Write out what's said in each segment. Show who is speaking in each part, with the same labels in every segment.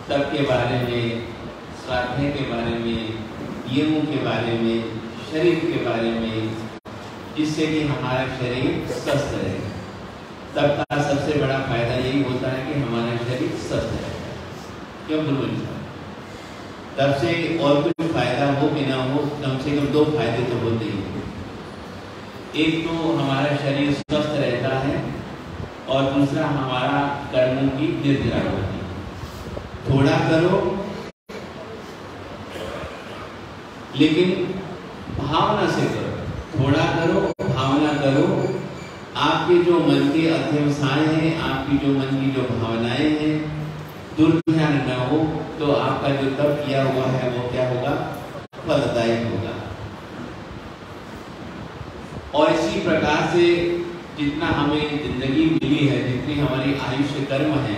Speaker 1: तप के बारे में, स्वाध्याय के बारे में, नियमों के बारे में, शरीर के बारे में, जिससे कि हमारा शरीर स्वस्थ रहे। तप का सबसे बड़ा फायदा यही होता है कि हमारा शरीर स्वस्थ रहे। क्यों गुरु जी? तब से और कुछ फायदा हो कि ना हो, कम से कम 2 फायदे तो होते ही हैं। एक तो हमारा शरीर स्वस्थ रहता है और दूसरा हमारा कर्मों की निर्जरा होती है। थोड़ा करो लेकिन भावना से करो, थोड़ा करो भावना करो। आपके जो मन के अध्यवसाय हैं, आपकी जो मन की जो भावनाएं हैं, दुर्ध्यान न हो तो आपका जो तप किया हुआ है वो क्या होगा? फलदायक होगा। और इसी प्रकार से जितना हमें जिंदगी मिली है, जितनी हमारी आयुष्य कर्म है,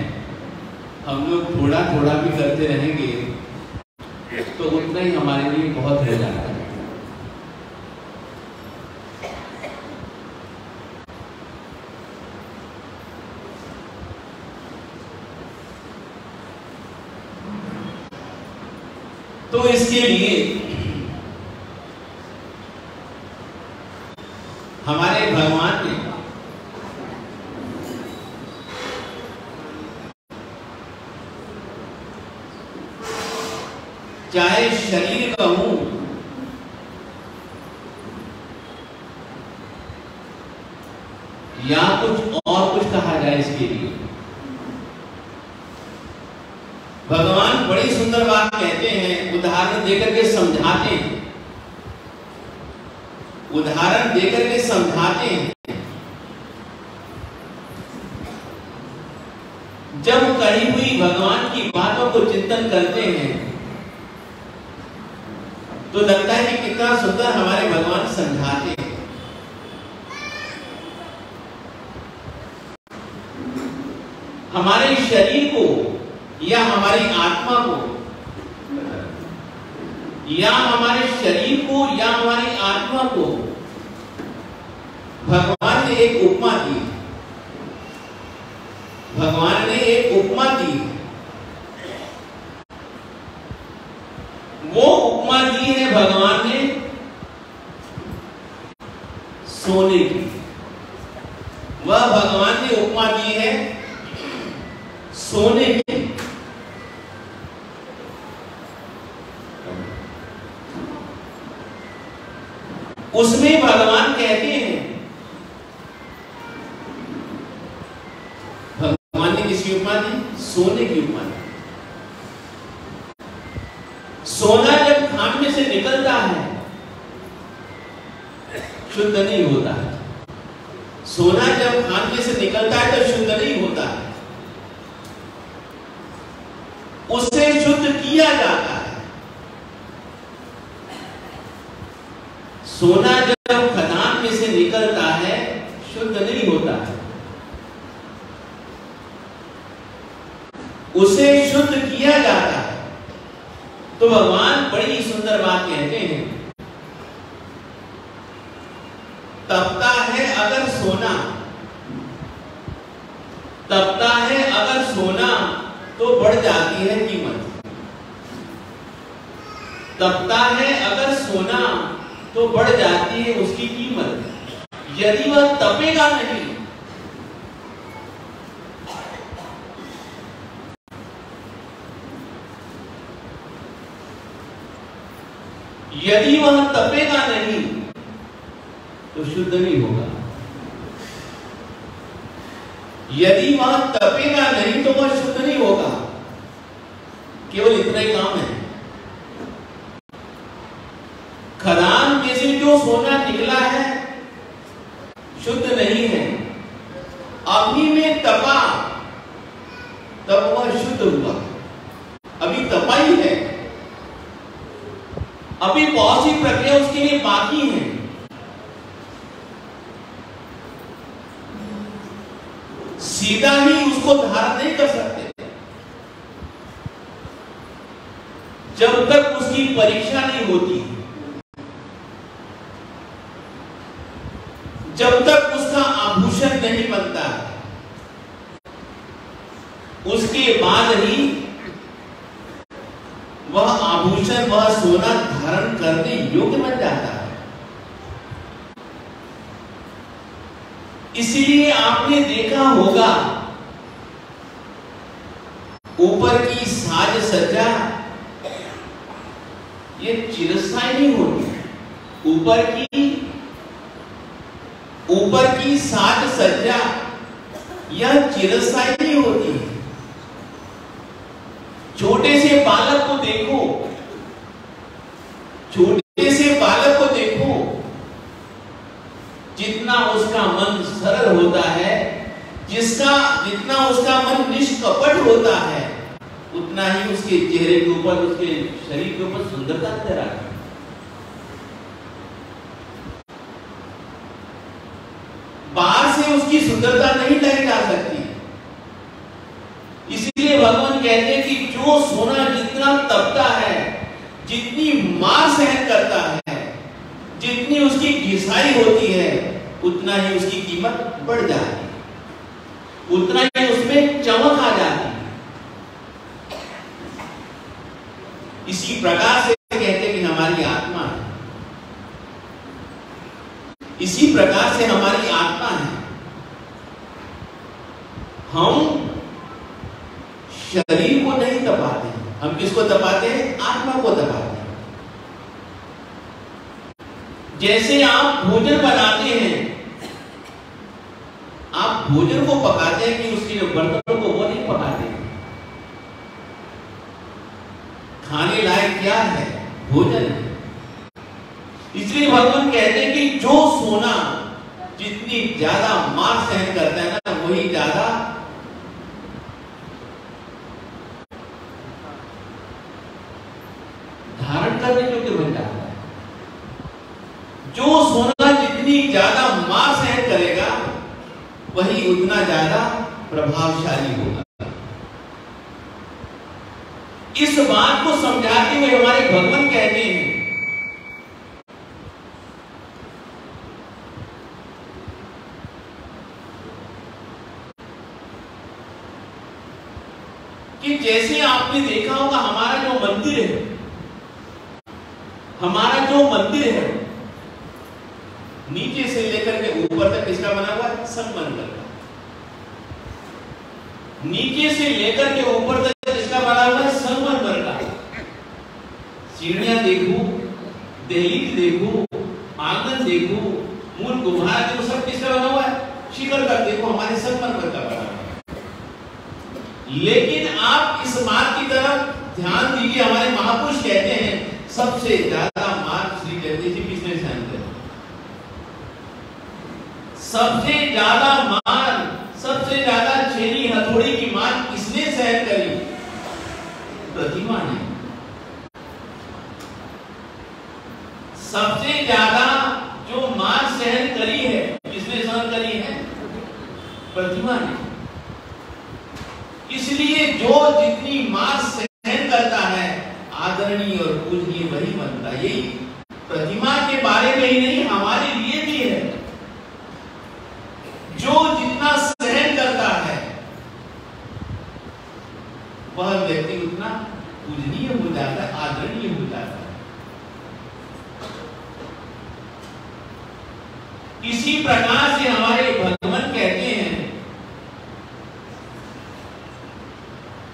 Speaker 1: हम लोग थोड़ा थोड़ा भी करते रहेंगे तो उतना ही हमारे लिए बहुत हो जाता है। तो इसके लिए हमारे भगवान ने चाहे शरीर कहूं या कुछ और कुछ कहा जाए, इसके लिए भगवान बड़ी सुंदर बात कहते हैं, उदाहरण देकर के समझाते हैं, उदाहरण देकर के समझाते हैं। जब कही हुई भगवान की बातों को चिंतन करते हैं तो लगता है कि कितना सुंदर हमारे भगवान समझाते हैं। हमारे शरीर को या हमारी आत्मा को या हमारे शरीर को या हमारी आत्मा को भगवान ने एक उपमा दी। भगवान ने एक उपमा दी। वो उपमा दी है भगवान ने सोने की। वह भगवान ने उपमा दी है सोने की। उसमें भगवान कहते हैं, भगवान ने किसकी उपमा दी? सोने की उपमा दी। सोना जब खान में से निकलता है शुद्ध नहीं होता है। सोना जब खान में से निकलता है तो शुद्ध नहीं होता है, उससे शुद्ध किया जाता है। सोना जब खदान में से निकलता है शुद्ध नहीं होता है, उसे शुद्ध किया जाता है। तो भगवान बड़ी सुंदर बात कहते हैं, तपता है अगर सोना, तपता है अगर सोना तो बढ़ जाती है कीमत। तपता है अगर सोना तो बढ़ जाती है उसकी कीमत। यदि वह तपेगा नहीं, यदि वह तपेगा नहीं तो शुद्ध नहीं होगा। यदि वह तपेगा नहीं तो वह शुद्ध नहीं होगा। केवल इतना ही काम है। खदान में से जो सोना निकला है शुद्ध नहीं है, अभी में तपा तब वह शुद्ध हुआ। अभी तपा ही है, अभी बहुत सी प्रक्रिया उसके लिए बाकी है। सीधा ही उसको धारण नहीं कर सकते जब तक उसकी परीक्षा नहीं होती, जब तक उसका आभूषण नहीं बनता, उसके बाद ही वह आभूषण, वह सोना धारण करने योग्य बन जाता है। इसलिए आपने देखा होगा ऊपर की साज सज्जा ये चिरस्थायी नहीं होती। ऊपर की साज सज्जा यह चिरस्थायी नहीं होती है। छोटे से बालक को देखो, जितना उसका मन सरल होता है, जितना उसका मन निष्कपट होता है, उतना ही उसके चेहरे के ऊपर, उसके शरीर के ऊपर सुंदरता नजर आती है। बाहर से उसकी सुंदरता नहीं लाई जा सकती। इसलिए भगवान कहते हैं कि जो सोना जितना तपता है, जितनी मार सहन करता है, जितनी उसकी घिसाई होती है, उतना ही उसकी कीमत बढ़ जाती है, उतना ही उसमें चमक आ जाती है। इसी प्रकार से कहते हैं कि हमारी आत्मा है, इसी प्रकार से हमारी आत्मा है। हम शरीर को नहीं तपाते, हम किसको तपाते हैं? आत्मा को तपाते हैं। जैसे आप भोजन बनाते हैं, आप भोजन को पकाते हैं कि उसके बर्तनों को वो नहीं पकाते। खाने लायक क्या है? भोजन है। इसलिए भगवान कहते हैं कि जो सोना जितनी ज्यादा मार सहन करता है ना, वही ज्यादा धारण करने योग्य बन जाता है। जो सोना जितनी ज्यादा मार सहन करेगा, वही उतना ज्यादा प्रभावशाली होगा। इस बात को समझाते हुए हमारे भगवान कहते हैं कि जैसे आपने देखा होगा हमारा जो मंदिर है, नीचे से लेकर के ऊपर तक किसका बना हुआ है? संगमरमर का। नीचे से लेकर के ऊपर तक किसका बना हुआ है? संगमरमर का। सीढ़ियां देखो, दहलीज देखो, आंगन देखो, मूल गुम्हारा देखो, सब किसका बना हुआ है? शिखर का देखो, हमारे संगमरमर का बना हुआ है। लेकिन आप इस बात की तरफ ध्यान दीजिए, हमारे महापुरुष कहते हैं सबसे ज्यादा मार श्री जगदीश जी किसने सहन किया? सबसे ज्यादा मार, सबसे ज्यादा छेनी हथौड़ी की मार किसने सहन करी? प्रतिमा ने। सबसे ज्यादा जो मार सहन करी है, किसने सहन करी है? प्रतिमा ने। इसलिए जो जितनी मार सहन करता है, आदरणीय और पूजनीय वही बनता है। यही प्रतिमा के बारे में ही नहीं, हमारे लिए भी है। जो जितना सहन करता है, वह व्यक्ति उतना पूजनीय हो जाता है, आदरणीय हो जाता है। इसी प्रकार से हमारे भगवान कहते हैं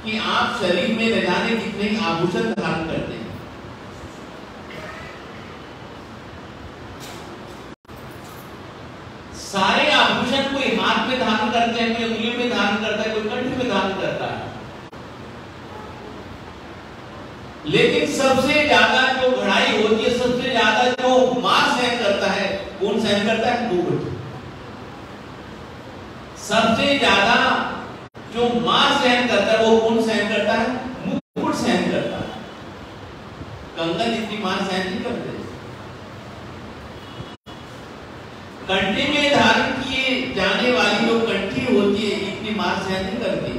Speaker 1: कि आप शरीर में न जाने कितने आभूषण धारण करते हैं। सारे आभूषण कोई हाथ में धारण करते हैं, कोई उंगली में धारण करता है, कोई कंठ में धारण करता है। लेकिन सबसे ज्यादा जो घड़ाई होती है, सबसे ज्यादा जो मार सहन करता है, कौन सहन करता है? मुकुट। सबसे ज्यादा जो मार सहन करता है, वो कौन सहन करता है? मुकुट सहन करता है। कंगन इतनी मार सहन नहीं करते। कंठी में धारण किए जाने वाली जो कंठी होती है, इतनी मार सहन नहीं करती।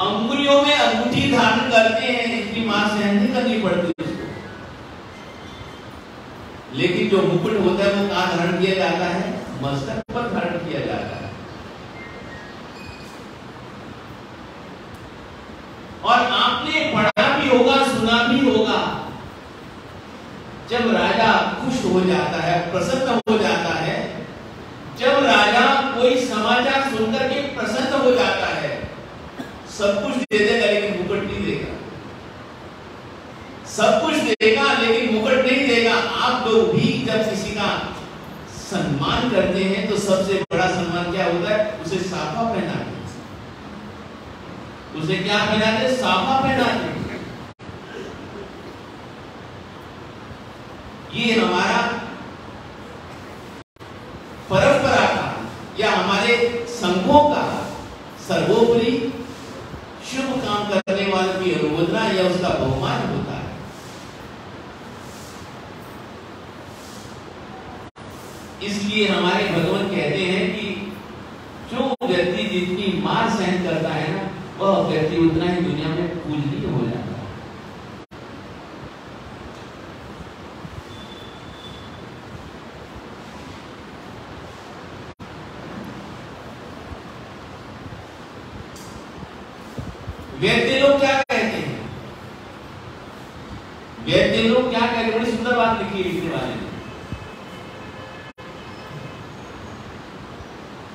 Speaker 1: अंगुलियों में अंगूठी धारण करते हैं, इतनी मार सहन नहीं करनी पड़ती उसको। लेकिन जो मुकुट होता है, वो कहाँ धारण किया जाता है? मस्तक पर धारण किया जाता है। आपने पढ़ा भी होगा, सुना भी होगा, जब राजा खुश हो जाता है, प्रसन्न हो जाता है, जब राजा कोई समाचार सुनकर के प्रसन्न हो जाता है, सब कुछ दे देगा लेकिन मुकुट नहीं देगा। सब कुछ देगा लेकिन मुकुट नहीं देगा। आप लोग भी जब किसी का सम्मान करते हैं तो सबसे बड़ा सम्मान क्या होता है? उसे साफा पहनाते, उसे क्या पहनाते? साफा पहनाते। ये हमारा परंपरा का या हमारे संघों का सर्वोपरि शुभ काम करने वालों की अनुमोदना या उसका बहुमान होता है। इसलिए हमारे भगवान कहते हैं कि जो व्यक्ति जितनी मार सहन करता है ना, वह व्यक्ति उतना ही दुनिया में पूजनीय हो जाता है। वैद्य लोग क्या कहते हैं? वैद्य लोग क्या कहते हैं? बड़ी सुंदर बात लिखी है लिखने वाले ने।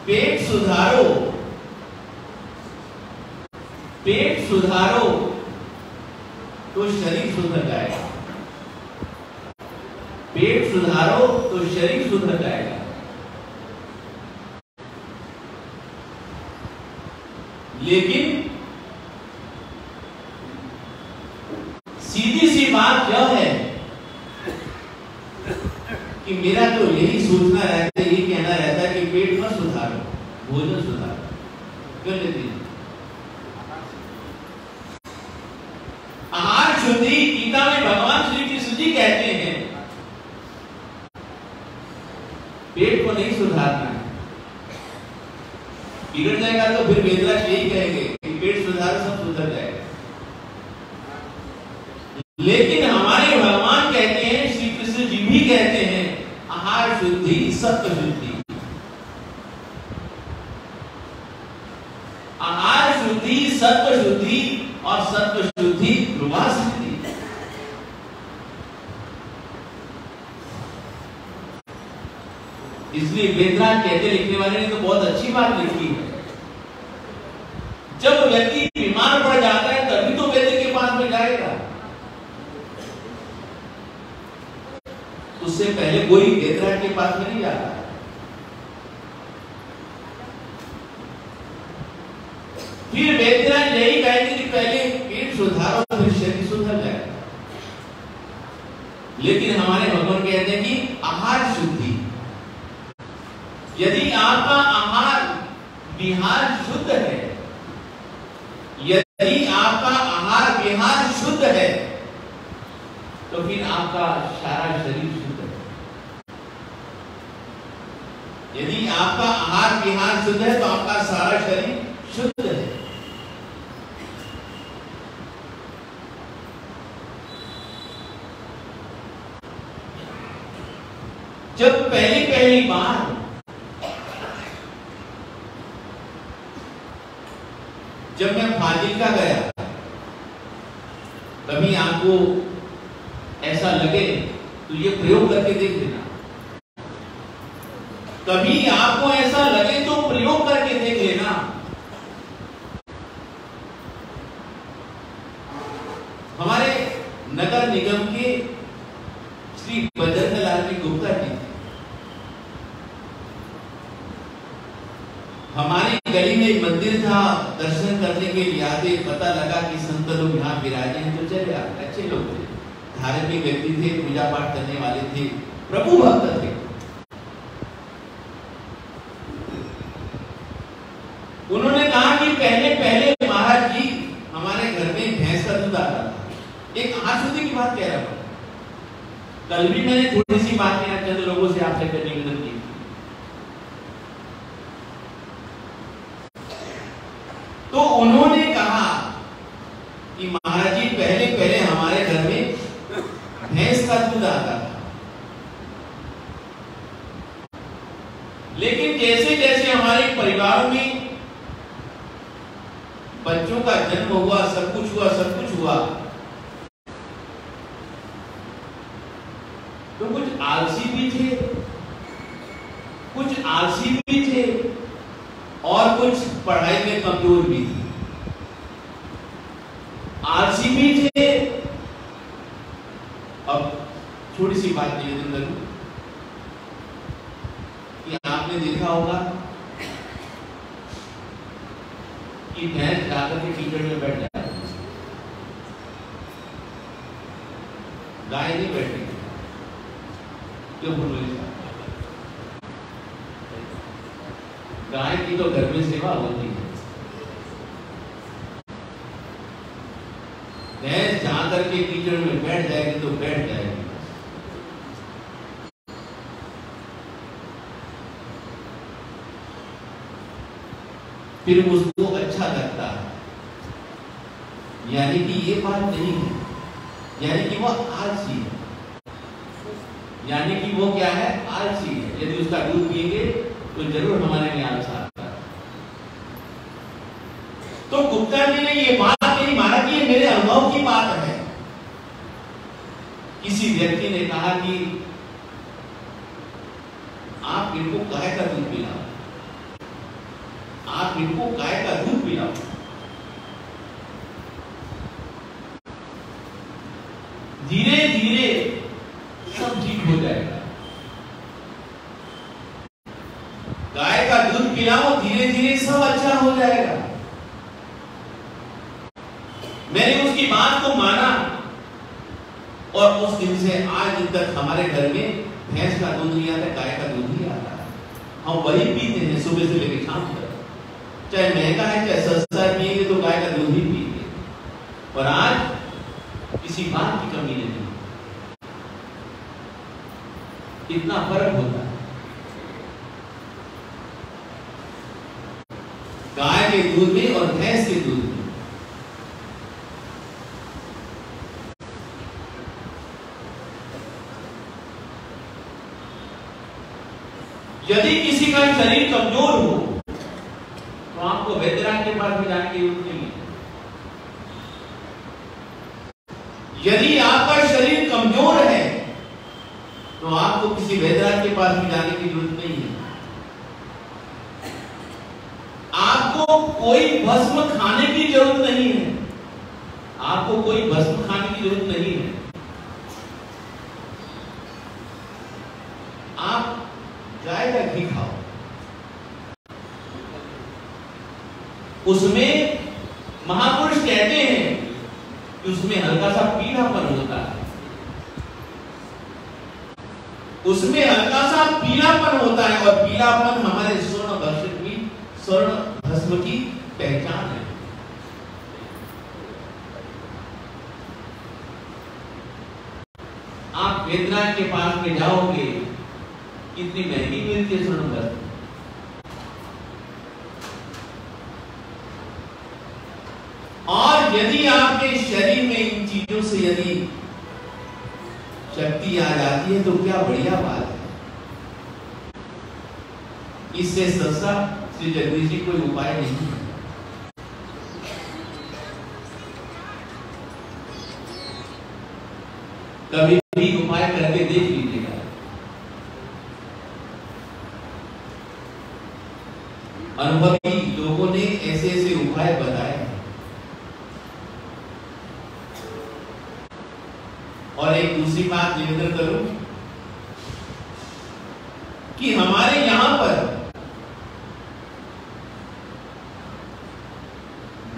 Speaker 1: पेट सुधारो, पेट सुधारो तो शरीर सुधर जाएगा। पेट सुधारो तो शरीर सुधर जाएगा। लेकिन सीधी सी बात यह है कि मेरा तो यही सोचना रहता है, यही कहना रहता है कि पेट मत सुधारो, भोजन सुधारो। क्यों लेती आहार शुद्धि गीता में भगवान श्री कृष्ण जी कहते हैं पेट को नहीं सुधारना है। बिगड़ जाएगा तो फिर वेदराज यही कहेंगे कि पेट सुधारो सब सुधर जाएगा। लेकिन हमारे भगवान कहते हैं, श्री कृष्ण जी भी कहते हैं, आहार शुद्धि सत्व शुद्धि। आहार शुद्धि, सत्व शुद्धि और सत्व शुद्धि ध्रुवा सिद्धि। इसलिए वेदराज कहते, लिखने वाले ने तो बहुत अच्छी बात लिखी है। जब व्यक्ति बीमार पड़ जाता है तभी तो वैद्य के पास में जाएगा, उससे पहले कोई वेदराज के पास में नहीं जाता। फिर वेदराज यही कहेंगे कि पहले पेट सुधारो फिर शरीर सुधर जाएगा। लेकिन हमारे भगवान कहते हैं कि आहार शुद्धि। यदि आपका आहार विहार शुद्ध है, यदि आपका आहार विहार शुद्ध है, तो फिर आपका सारा शरीर शुद्ध है। यदि आपका आहार विहार शुद्ध है तो आपका सारा शरीर शुद्ध है। जब पहली बार जब मैं फाजिल्का गया, कभी आपको ऐसा लगे तो ये प्रयोग करके देख लेना। कभी आपको ऐसा लगे तो प्रयोग करके देख लेना। हमारे नगर निगम के श्री बजरंगलाल जी गुप्ता जी हमारी गली में एक मंदिर था, दर्शन करने के लिए आते, पता लगा कि संत लोग यहाँ विराजे हैं तो चले आते। अच्छे लोग थे, धार्मिक व्यक्ति थे, पूजा पाठ करने वाले थे, प्रभु भक्त थे। उन्होंने कहा कि पहले महाराज जी हमारे घर में भैंस का दूध आता था। एक आहार शुद्धि की बात कह रहा हूं। कल भी मैंने थोड़ी सी बातें चंद लोगों से आपसे करने की की। तो उन्होंने कहा कि महाराज जी पहले हमारे घर में भैंस का दूध आता था, लेकिन जैसे जैसे हमारे परिवार में बच्चों का जन्म हुआ, सब कुछ हुआ, सब कुछ हुआ, तो कुछ आलसी भी थे, कुछ आलसी भी थे और कुछ पढ़ाई में कमजोर भी थे। आलसी भी थे। अब छोटी सी बात निवेदन करूं कि आपने देखा होगा कि भैंस जाकर के कीचड़ में बैठ जाती है, गाय नहीं बैठती। क्यों बोलो? गाय की तो घर में सेवा होती है। भैंस जाकर के कीचड़ में बैठ जाएगी तो बैठ जाएगी। फिर उसको अच्छा लगता है, यानी कि ये बात नहीं है, यानी कि वो आलसी है, यानी कि वो क्या है? आलसी है। यदि उसका दूध पिएंगे तो जरूर हमारे में आलस आता है। तो गुप्ता जी ने ये बात नहीं माना कि ये मेरे अनुभव की बात है। किसी व्यक्ति ने कहा कि आप इनको गाय का दूध पिलाओ, आप इनको गाय का दूध पिलाओ। धीरे धीरे सब ठीक हो जाएगा। गाय का दूध पिलाओ, धीरे धीरे सब अच्छा हो जाएगा। मैंने उसकी बात को माना और उस दिन से आज दिन तक हमारे घर में भैंस का दूध नहीं आता, गाय का दूध ही आता है। हम वही पीते हैं सुबह से लेकर शाम तक। चाहे महंगा है चाहे सस्ता पिएंगे तो गाय का दूध ही पिएंगे। और आज किसी बात की कमी नहीं, कितना फर्क होता है गाय के दूध में और भैंस के दूध में। यदि किसी का शरीर कमजोर हो तो आपको वैद्यनाथ के पास भी जाने की जरूरत नहीं है। यदि आपका शरीर कमजोर है तो आपको किसी वैद्यनाथ के पास भी जाने की जरूरत नहीं है। आपको कोई भस्म खाने की जरूरत नहीं है। आपको कोई भस्म खाने की जरूरत नहीं है। आप गाय का घी खाओ, उसमें महापुरुष कहते हैं कि उसमें हल्का सा पीलापन होता है, उसमें हल्का सा पीलापन होता है और पीलापन हमारे स्वर्ण भस्म की, स्वर्ण भस्म की पहचान है। आप वैद्यनाथ के पास में जाओगे, कितनी महंगी मिलती है स्वर्ण भस्म। और यदि आपके शरीर में इन चीजों से यदि शक्ति आ जाती है तो क्या बढ़िया बात है। इससे सस्ता श्री जगदीश जी कोई उपाय नहीं है। कभी भी उपाय करके देख लीजिएगा। अनुभवी लोगों ने ऐसे ऐसे उपाय बताए और एक दूसरी बात निवेदन करूं कि हमारे यहां पर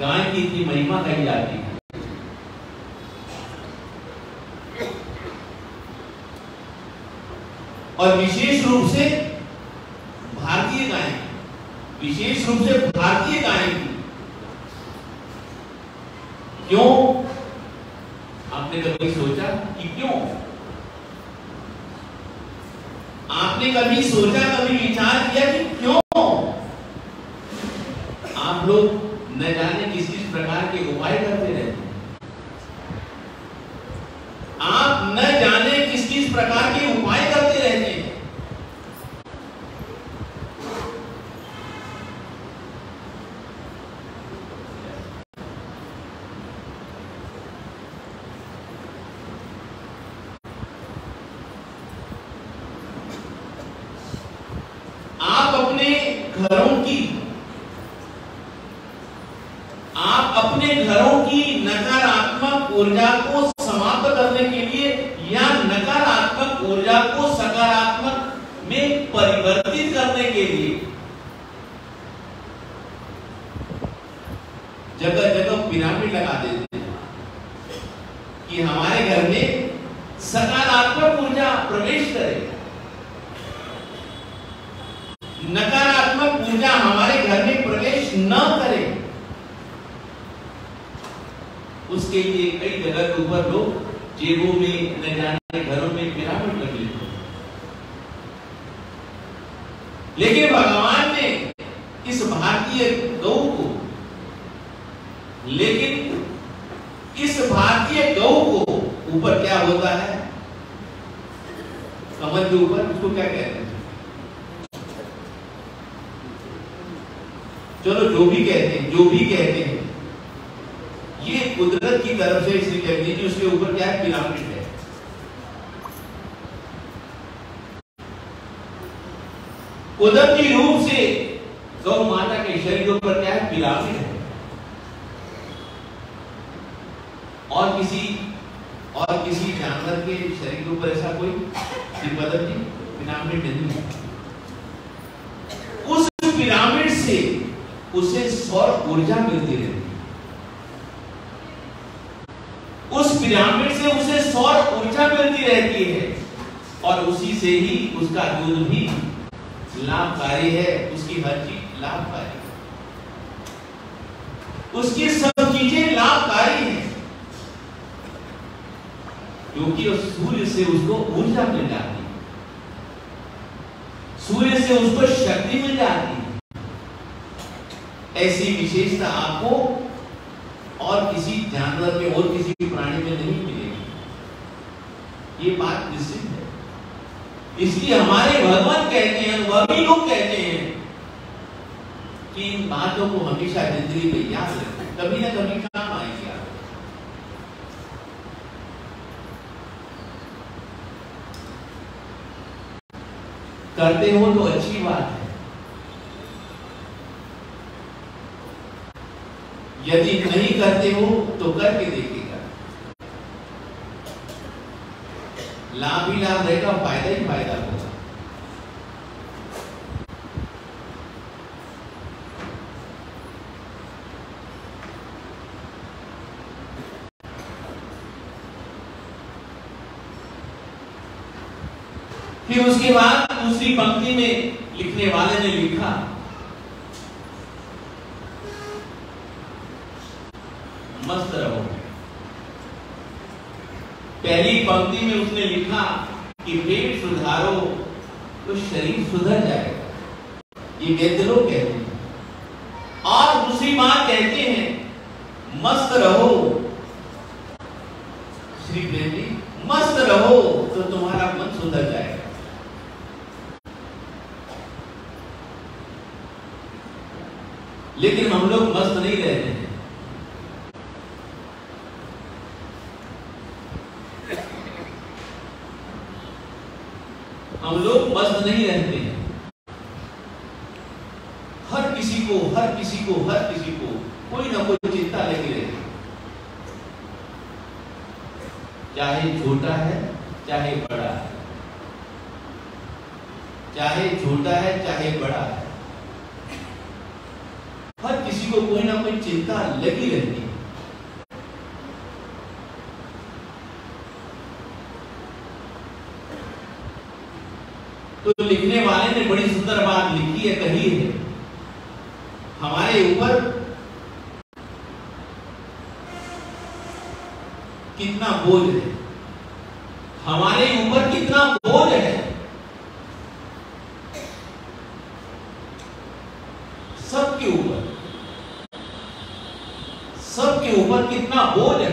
Speaker 1: गाय की इतनी महिमा कही जाती है और विशेष रूप से भारतीय गाय, विशेष रूप से भारतीय गाय की। क्यों? आपने कभी सोचा कि क्यों? आपने कभी सोचा, कभी विचार किया कि क्यों आप लोग न जाने किस किस प्रकार के उपाय करते रहते हैं? आप न जाने किस किस प्रकार के उपाय करते रहते हैं। अपने घरों की नकारात्मक ऊर्जा को समाप्त करने के लिए या नकारात्मक ऊर्जा को सकारात्मक में परिवर्तित करने के लिए जगह जगह पिरामिड लगा देते हैं कि हमारे घर में सकारात्मक ऊर्जा प्रवेश करे, नकारात्मक ऊर्जा हमारे घर में प्रवेश न करे। उसके लिए कई जगह के ऊपर लोग जेबों में, न जाने घरों में पिरामिड लग लेते हैं। लेकिन भगवान ने इस भारतीय गौ को, लेकिन इस भारतीय गौ को ऊपर क्या होता है, कमल के ऊपर उसको क्या कहते हैं, चलो जो भी कहते हैं, जो भी कहते हैं, ये कुदरत की तरफ से इसलिए कहते हैं कि उसके ऊपर क्या है, पिरामिड है। कुदरती रूप से गौ माता के शरीर के ऊपर क्या है, पिरामिड है। और किसी जानवर के शरीर के ऊपर ऐसा कोई पिरामिड नहीं है। उस पिरामिड से उसे सौर ऊर्जा मिलती रहती है, उस पिरामिड से उसे सौर ऊर्जा मिलती रहती है, और उसी से ही उसका दूध भी लाभकारी है, उसकी हर चीज लाभकारी है, उसकी सब चीजें लाभकारी हैं, क्योंकि उस सूर्य से उसको ऊर्जा मिल जाती है, सूर्य से उसको शक्ति मिल जाती है। ऐसी विशेषता आपको और किसी जानवर में और किसी प्राणी में नहीं मिलेगी, ये बात निश्चित है। इसलिए हमारे भगवान कहते हैं, अनुभवी लोग कहते हैं कि इन बातों को हमेशा जिंदगी में याद रखें, कभी ना कभी काम आएगी। करते हो तो अच्छी बात है, यदि नहीं करते हो तो करके देखिएगा, लाभ ही लाभ रहेगा, फायदा ही फायदा होगा। फिर उसके बाद दूसरी पंक्ति में लिखने वाले ने लिखा, मस्त रहो। पहली पंक्ति में उसने लिखा कि पेट सुधारो तो शरीर सुधर जाएगा, ये वैद्य लोग कहते हैं। और दूसरी बात कहते हैं मस्त रहो, श्री प्रेम जी, मस्त रहो तो तुम्हारा मन सुधर जाएगा। लेकिन हम लोग मस्त नहीं रहते हैं, हम लोग मस्त नहीं रहते हैं। हर किसी को कोई ना कोई चिंता लगी रहती, चाहे छोटा है चाहे बड़ा है, चाहे छोटा है चाहे बड़ा है, हर किसी को कोई ना कोई चिंता लगी रहती है। तो लिखने वाले ने बड़ी सुंदर बात लिखी है, कही है, हमारे ऊपर कितना बोझ है, हमारे ऊपर कितना बोझ है, सबके ऊपर कितना बोझ है।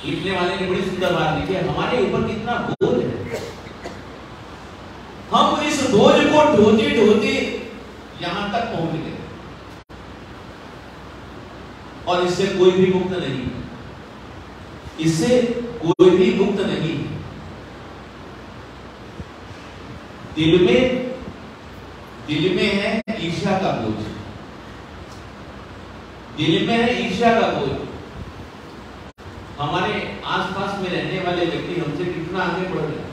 Speaker 1: लिखने वाले ने बड़ी सुंदर बात लिखी है, हमारे ऊपर कितना बोझ है। हम इस बोझ को ढोते ढोते यहां तक पहुंच गए, और इससे कोई भी मुक्त नहीं, इससे कोई भी मुक्त नहीं। दिल में है ईर्ष्या का बोझ, दिल में है ईर्ष्या का बोझ। हमारे आसपास में रहने वाले व्यक्ति हमसे कितना आगे बढ़ गए,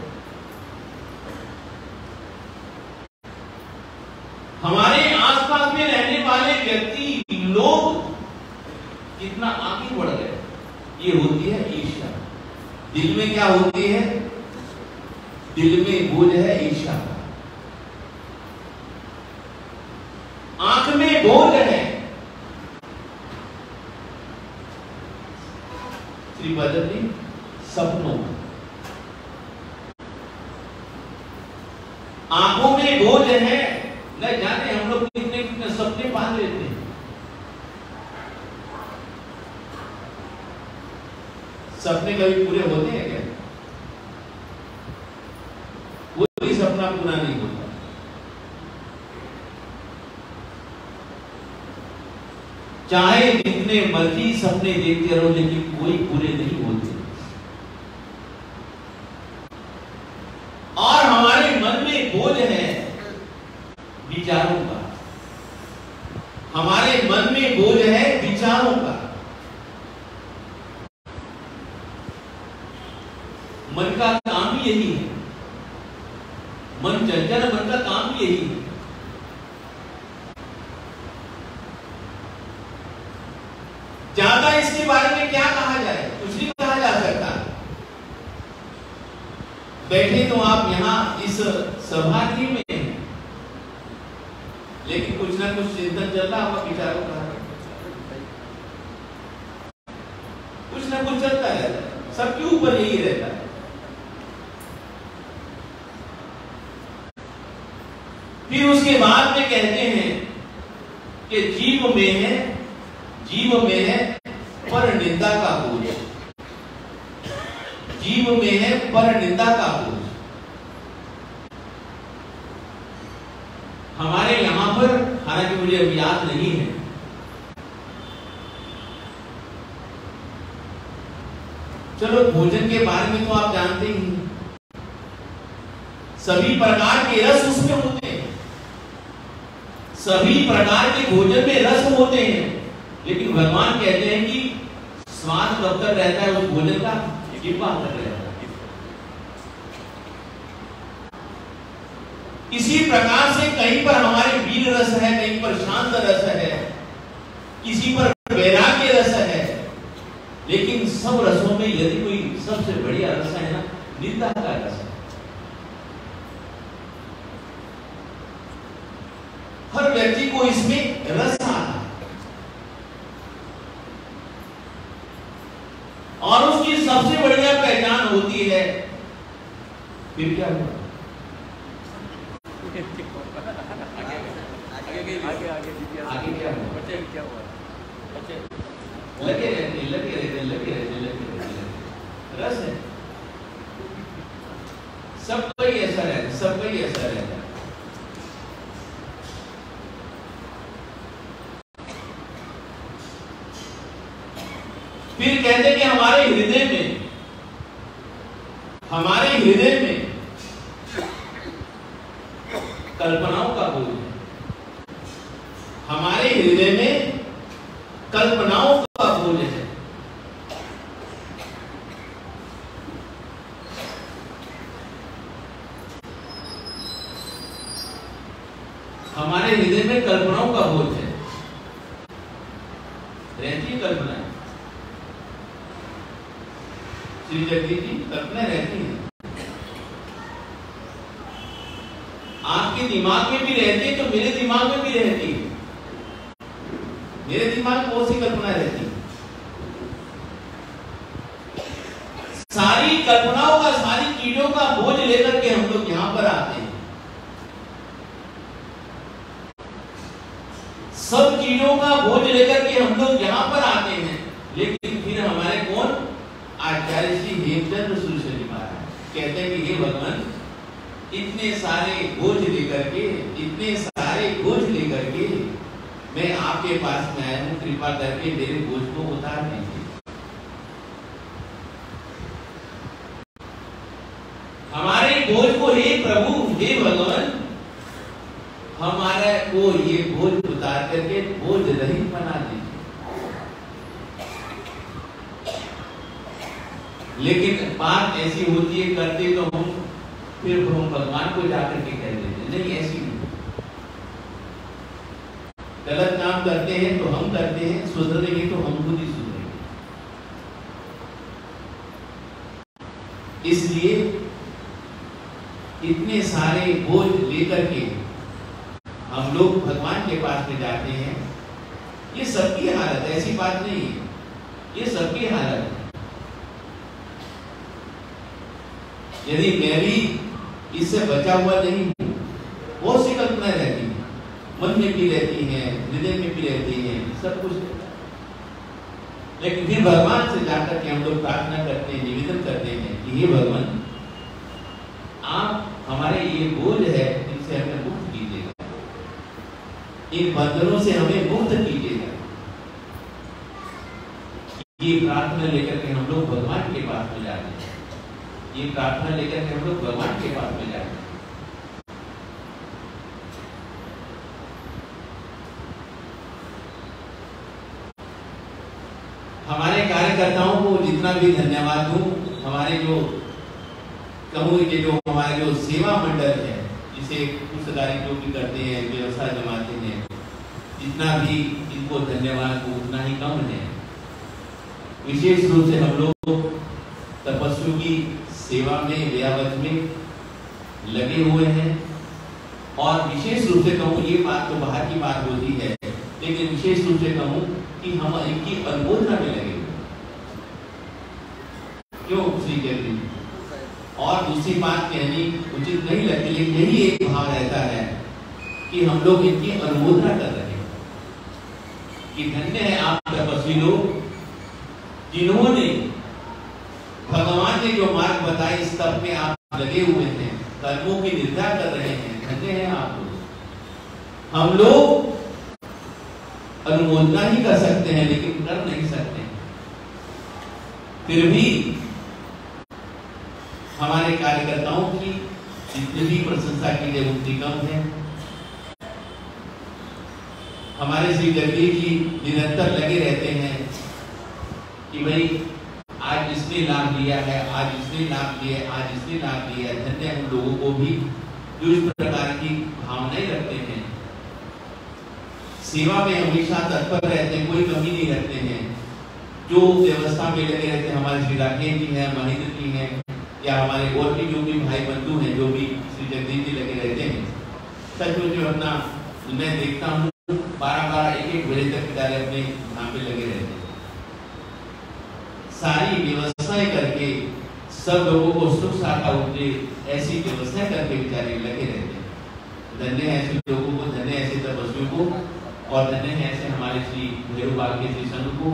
Speaker 1: हमारे आसपास में रहने वाले व्यक्ति लोग कितना आगे बढ़ गए, ये होती है ईर्ष्या। दिल में क्या होती है? दिल में बोझ है ईर्ष्या का, आंख में बोझ है श्री भजन जी सपनों, आंखों में बोझ है, न जाने हम लोग कितने कितने सपने बांध लेते हैं। सपने कभी पूरे होते हैं क्या? कोई सपना पूरा नहीं होता। चाहे जितने मर्जी सपने देखते रहो, लेकिन कोई पूरे नहीं होते। और हमारे मन में बोझ है विचारों का, हमारे मन में बोझ है विचारों का। मन का काम ही यही है, मन चंचल, मन का काम ही यही है। ज्यादा इसके बारे में क्या कहा जाए, कुछ नहीं कहा जा सकता। बैठे तो आप यहां इस सभागृह में, लेकिन कुछ ना कुछ चिंतन चल रहा होगा विचारों का, कुछ ना कुछ चलता रहता है, सबके ऊपर यही रहता है। फिर उसके बाद में कहते हैं कि जीव में है पर निंदा का बोझ, जीव में है पर निंदा का बोझ। हमारे यहां पर, हालांकि मुझे अभी याद नहीं है, चलो भोजन के बारे में तो आप जानते ही हैं, सभी प्रकार के रस उसमें होते हैं, सभी प्रकार के भोजन में रस होते हैं, लेकिन भगवान कहते हैं कि स्वाद कब तक रहता है उस भोजन का? जिह्वा तक रहता है। इसी प्रकार से कहीं पर हमारे वीर रस है, कहीं पर शांत रस है, किसी पर वैराग्य रस है, लेकिन सब रसों में यदि कोई सबसे बढ़िया रस है ना, निंदा का रस है। हर व्यक्ति को इसमें रस आता है, और उसकी सबसे बढ़िया पहचान होती है। फिर क्या हुआ? आगे क्या हुआ? लगे रहते रस है, सबका ही ऐसा रहता, सबका ही ऐसा रहता है। फिर कहते कि हमारे हृदय में कल्पनाओं का बोझ है, हमारे हृदय में कल्पनाओं का बोझ है। हमारे हृदय में कल्पनाओं का बोझ है, रहती कल्पना है। श्री जगदीश जी, कल्पना रहती है, आपके दिमाग में भी रहती है, तो मेरे दिमाग में भी रहती है। मेरे दिमाग में बहुत सी कल्पना रहती है। सारी कल्पनाओं का, सारी चीजों का बोझ लेकर के हम लोग यहां पर आते हैं। सब चीजों का बोझ लेकर के हम लोग यहां पर आते हैं, लेकिन फिर हमारे कौन? आचार्य श्री हेमचंद्र सूर्य जी महाराज कहते हैं कि हे भगवान, इतने सारे बोझ लेकर के मैं आपके पास में आया हूं, कृपा करके मेरे बोझ को उतार दीजिए। हमारे बोझ को, हे प्रभु, हे भगवान, हमारे को ये बोझ उतार करके बोझ रहित बना दीजिए। लेकिन बात ऐसी होती है, करते तो हम फिर हम भगवान को जाकर के कह देते नहीं, ऐसी नहीं। गलत काम करते हैं तो हम करते हैं, सुधरेंगे तो हम खुद ही सुधरेंगे। इसलिए इतने सारे बोझ लेकर के हम लोग भगवान के पास में जाते हैं। ये सबकी हालत है, ऐसी बात नहीं है, ये सबकी हालत है। यदि मैं भी इससे बचा हुआ नहीं हूं, बहुत सी कल्पनाएं रहती हैं, मन में भी रहती हैं, हृदय में भी रहती हैं, सब कुछ रहता है। लेकिन फिर भगवान से जाकर के हम लोग प्रार्थना करते हैं, निवेदन करते हैं कि हे भगवान, आप हमारे ये बोझ है, इनसे हमें मुक्त कीजिएगा, इन बंधनों से हमें मुक्त कीजिएगा। ये प्रार्थना लेकर के हम लोग भगवान के पास में जाते हैं, ये प्रार्थना लेकर के हम लोग भगवान के पास में जाते हैं। हमारे कार्यकर्ताओं को जितना भी धन्यवाद दूं, हमारे जो कहूँ कि जो हमारे जो सेवा मंडल है, जिसे पुस्तकारी जो भी करते हैं, व्यवस्था जमाते हैं, जितना भी इनको धन्यवाद दूं उतना ही कम है। विशेष रूप से हम लोग तपस्वियों की सेवा में, व्यावत में लगे हुए हैं। और विशेष रूप से कहूँ, ये बात तो बाहर की बात होती है, लेकिन विशेष रूप से कहूँ कि हम इनकी अनुमोदना में लगे हुए। क्यों श्री जगदीश? और दूसरी बात कहनी उचित नहीं लगती, लेकिन यही एक भाव रहता है कि हम लोग इनकी अनुमोदना कर रहे हैं कि धन्य है आप तपस्वी लोग, जिन्होंने भगवान ने जो मार्ग बताए, इस तप में आप लगे हुए हैं, कर्मों की निंदा कर रहे हैं, धन्य है आप लोग। हम लोग अनुमोदना ही कर सकते हैं, लेकिन कर नहीं सकते। फिर भी हमारे कार्यकर्ताओं की जितनी भी प्रशंसा की जाए उतनी कम है। हमारे श्री जगदीश जी निरंतर लगे रहते हैं कि भाई आज इसने लाभ लिया है, आज इसने लाभ लिया है, आज इसने लाभ लिया है। धन्य हम लोगों को भी जो इस प्रकार की भावनाएं रखते हैं, सेवा में हमेशा तत्पर रहते हैं, कोई कमी नहीं रखते हैं, जो व्यवस्था में लगे रहते हैं। हमारे श्री राकेश जी हैं, महेंद्र जी हैं, या हमारे और भी जो भी भाई बंधु हैं, जो भी श्री जगदीश जी लगे रहते हैं, सचमुच में अपना मैं देखता हूँ 12-12, 1-1 बजे तक बेचारे अपने यहाँ पे लगे रहते हैं, सारी व्यवस्थाएं करके सब लोगों को सुख साथा उपजे, ऐसी व्यवस्थाएं करके बेचारे लगे रहते हैं। धन्य है ऐसे लोगों को, धन्य ऐसे तपस्वियों को, और धन्य है ऐसे हमारे श्री भैरव बाग के श्री संघ को।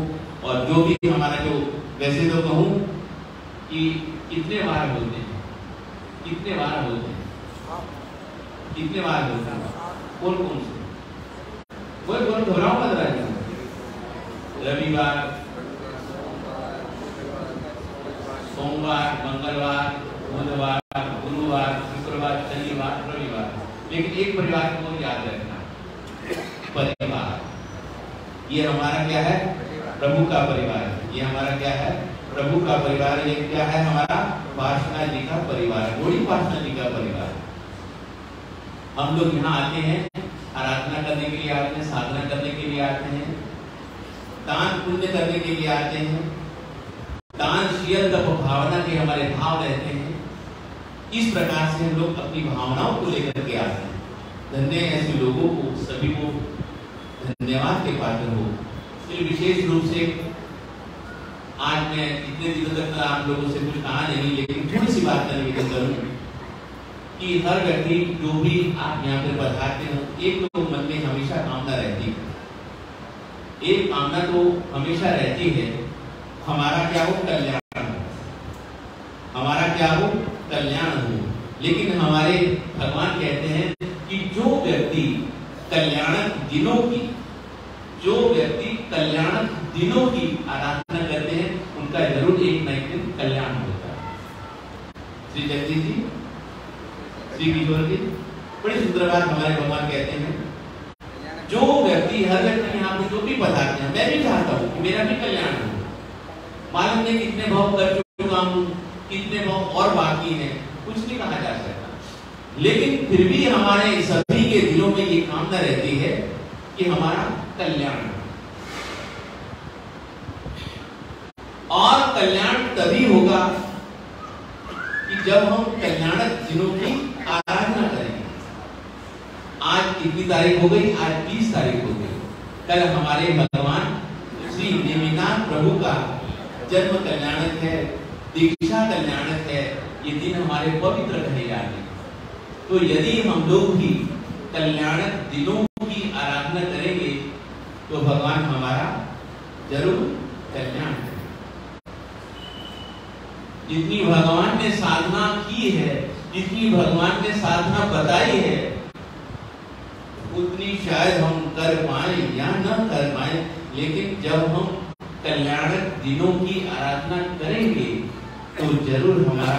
Speaker 1: और जो भी हमारा जो, वैसे तो कहूँ कि कितने बार बोलते हैं, कितने बार बोलते हैं, कितने बार बोलते हैं, कौन कौन से, कोई कौन दोहराओ मत रहा। रविवार, सोमवार, मंगलवार, बुधवार, गुरुवार, शुक्रवार, शनिवार, रविवार। लेकिन एक परिवार को याद रखना, परिवार, ये हमारा क्या है? प्रभु का परिवार। ये हमारा क्या है? प्रभु का परिवार। ये क्या है? हमारा पार्षना जी का परिवार, गौड़ी पार्षना जी का परिवार। हम लोग यहाँ आते हैं, आराधना करने के लिए आते हैं, साधना करने के लिए आते हैं, दान पुण्य करने के लिए आते हैं, दानशील तप भावना के हमारे भाव रहते हैं। इस प्रकार से हम लोग अपनी भावनाओं को लेकर के आते हैं। धन्य ऐसे लोगों को, सभी को धन्यवाद के पात्र हो। फिर विशेष रूप से आज मैं इतने दिनों तक आप लोगों से कुछ कहा नहीं, लेकिन थोड़ी सी बात करने की जरूरत है कि हर व्यक्ति जो भी आप यहाँ पर पधारते हो, एक तो मन में हमेशा कामना रहती है, एक कामना तो हमेशा रहती है, हमारा क्या हो? कल्याण हो, हमारा क्या हो? कल्याण हो। लेकिन हमारे भगवान कहते हैं कि जो व्यक्ति कल्याणक दिनों की, जो व्यक्ति कल्याणक दिनों की आराधना करते हैं, उनका जरूर एक न एक दिन कल्याण होता है। श्री जगदीश जी, श्री किशोर जी, बड़ी सुंदर बात हमारे भगवान कहते हैं, जो व्यक्ति, हर व्यक्ति यहाँ पे जो भी पधारते हैं, मैं भी चाहता हूँ कि मेरा भी कल्याण हो। मालूम नहीं कितने भाव कर काम कितने और बाकी हैं, कुछ नहीं कहा जा सकता। लेकिन फिर भी हमारे सभी के दिलों में ये कामना रहती है कि हमारा कल्याण, और कल्याण तभी होगा कि जब हम कल्याणक दिनों की आराधना करेंगे। आज कितनी तारीख हो गई? आज 20 तारीख हो गई। कल हमारे भगवान श्री नेमिनाथ प्रभु का जन्म कल्याणक है, दीक्षा कल्याणक है। ये दिन हमारे पवित्र कहे जाते हैं। तो यदि हम लोग भी कल्याणक दिनों की आराधना करेंगे तो भगवान हमारा जरूर कल्याण करेंगे। जितनी भगवान ने साधना की है, जितनी भगवान ने साधना बताई है, उतनी शायद हम कर पाए या न कर पाए, लेकिन जब हम कल्याणक दिनों की आराधना करेंगे तो जरूर हमारा